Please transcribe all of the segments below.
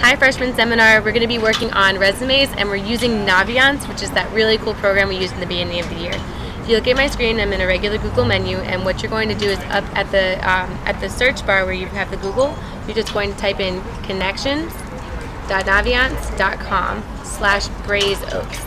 Hi Freshman Seminar. We're going to be working on resumes, and we're using Naviance, which is that really cool program we used in the beginning of the year. If you look at my screen, I'm in a regular Google menu, and what you're going to do is up at the search bar where you have the Google, you're just going to type in connections.naviance.com/BrazeOaks.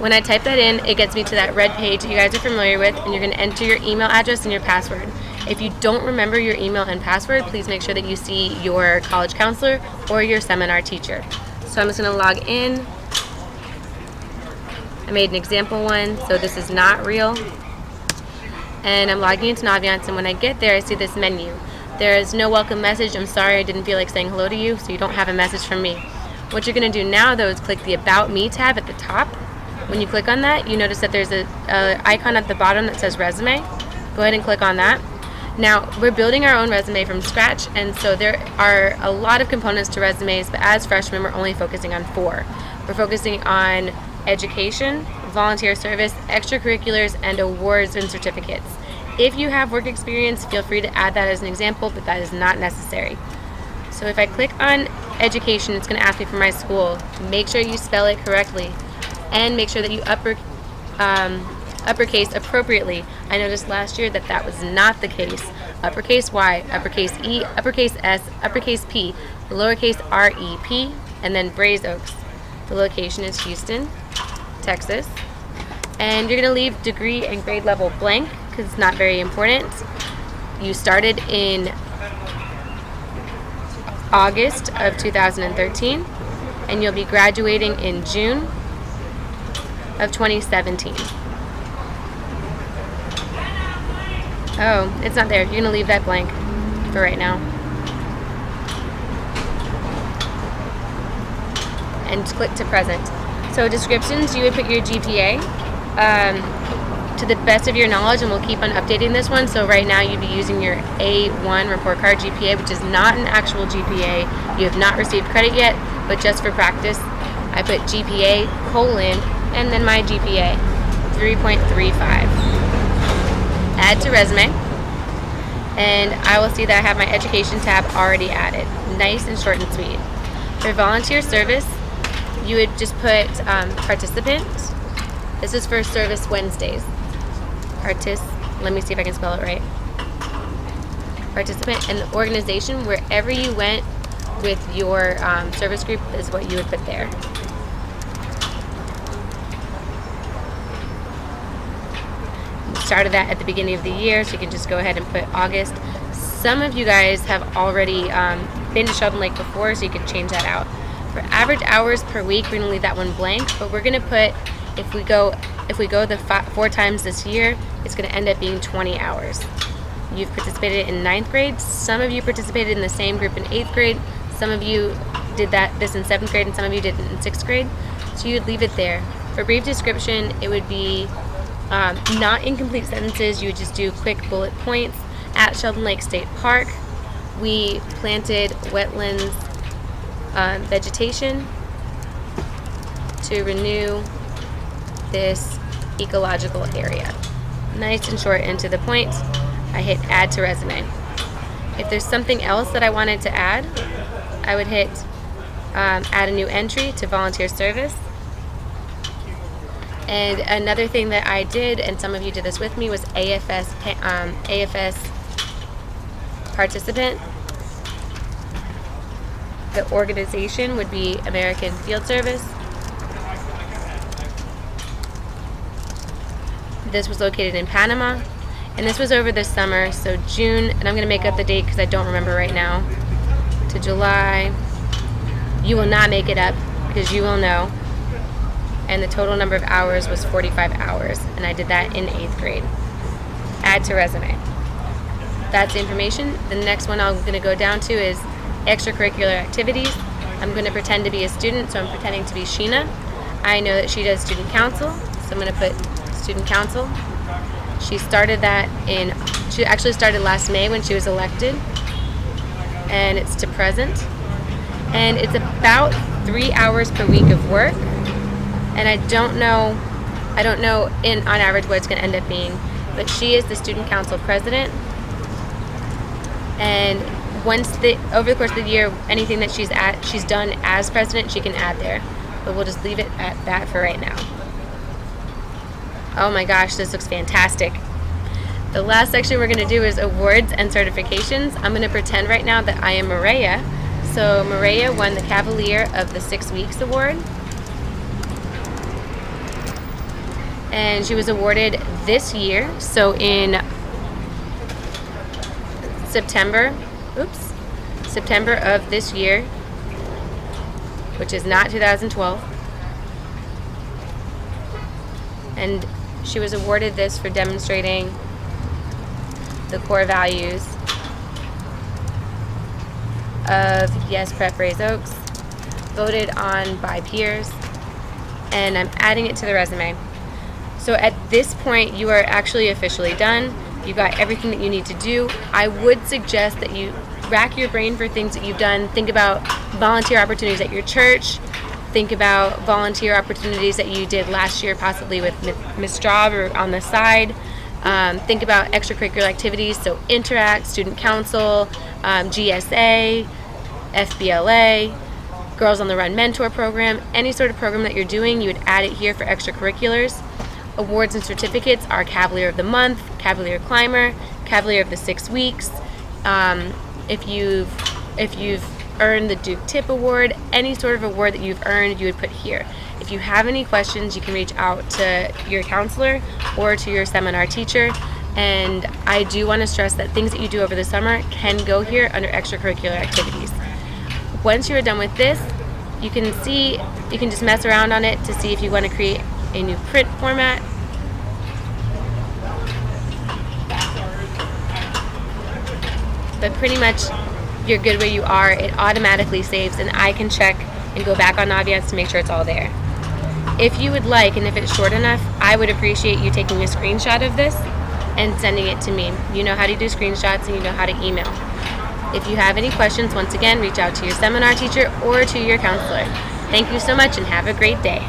When I type that in, it gets me to that red page that you guys are familiar with, and you're going to enter your email address and your password. If you don't remember your email and password, please make sure that you see your college counselor or your seminar teacher. So I'm just going to log in. I made an example one, so this is not real. And I'm logging into Naviance, and when I get there, I see this menu. There is no welcome message. I'm sorry, I didn't feel like saying hello to you, so you don't have a message from me. What you're going to do now, though, is click the About Me tab at the top. When you click on that, you notice that there's a icon at the bottom that says Resume. Go ahead and click on that. Now, we're building our own resume from scratch, and so there are a lot of components to resumes, but as freshmen, we're only focusing on 4. We're focusing on education, volunteer service, extracurriculars, and awards and certificates. If you have work experience, feel free to add that as an example, but that is not necessary. So if I click on education, it's going to ask me for my school. Make sure you spell it correctly, and make sure that you uppercase appropriately. I noticed last year that that was not the case. Uppercase Y, uppercase E, uppercase S, uppercase P, lowercase R-E-P, and then BrazeOaks. The location is Houston, Texas. And you're going to leave degree and grade level blank because it's not very important. You started in August of 2013, and you'll be graduating in June of 2017. Oh, it's not there. You're going to leave that blank for right now. And click to present. So descriptions, you would put your GPA to the best of your knowledge, and we'll keep on updating this one. So right now you'd be using your A1 report card GPA, which is not an actual GPA. You have not received credit yet, but just for practice, I put GPA, and then my GPA, 3.35. Add to resume, and I will see that I have my education tab already added. Nice and short and sweet. For volunteer service, you would just put participant. This is for Service Wednesdays. Let me see if I can spell it right. Participant, and the organization, wherever you went with your service group, is what you would put there. Started that at the beginning of the year, so you can just go ahead and put August. Some of you guys have already been to Sheldon Lake before, so you can change that out. For average hours per week, we're going to leave that one blank, but we're going to put, if we go the 4 times this year, it's going to end up being 20 hours. You've participated in 9th grade. Some of you participated in the same group in 8th grade. Some of you did this in 7th grade, and some of you did it in 6th grade. So you would leave it there. For brief description, it would be not incomplete sentences. You would just do quick bullet points. At Sheldon Lake State Park, we planted wetlands vegetation to renew this ecological area. Nice and short and to the point. I hit add to resume. If there's something else that I wanted to add, I would hit add a new entry to volunteer service. And another thing that I did, and some of you did this with me, was AFS participant. The organization would be American Field Service. This was located in Panama, and this was over the summer, so June, and I'm going to make up the date because I don't remember right now, to July. You will not make it up because you will know. And the total number of hours was 45 hours, and I did that in 8th grade. Add to resume. That's the information. The next one I'm going to go down to is extracurricular activities. I'm going to pretend to be a student, so I'm pretending to be Sheena. I know that she does student council, so I'm going to put student council. She actually started last May when she was elected, and it's to present. And it's about 3 hours per week of work. And I don't know on average what it's going to end up being, but she is the student council president, and over the course of the year, anything that she's done as president, she can add there. But we'll just leave it at that for right now. Oh my gosh, this looks fantastic. The last section we're going to do is awards and certifications. I'm going to pretend right now that I am Maria. So Maria won the Cavalier of the 6 Weeks Award. And she was awarded this year, so in September of this year, which is not 2012. And she was awarded this for demonstrating the core values of Yes Prep Raise Oaks, voted on by peers, and I'm adding it to the resume. So at this point, you are actually officially done. You got everything that you need to do. I would suggest that you rack your brain for things that you've done. Think about volunteer opportunities at your church. Think about volunteer opportunities that you did last year, possibly with Miss Straub or on the side. Think about extracurricular activities, so Interact, Student Council, GSA, FBLA, Girls on the Run Mentor Program. Any sort of program that you're doing, you would add it here for extracurriculars. Awards and certificates are Cavalier of the Month, Cavalier Climber, Cavalier of the 6 Weeks. If you've earned the Duke Tip Award, any sort of award that you've earned, you would put here. If you have any questions, you can reach out to your counselor or to your seminar teacher. And I do want to stress that things that you do over the summer can go here under extracurricular activities. Once you're done with this, you can just mess around on it to see if you want to create a new print format. But pretty much you're good where you are. It automatically saves, and I can check and go back on Naviance to make sure it's all there. If you would like, and if it's short enough, I would appreciate you taking a screenshot of this and sending it to me. You know how to do screenshots and you know how to email. If you have any questions, once again, reach out to your seminar teacher or to your counselor. Thank you so much and have a great day.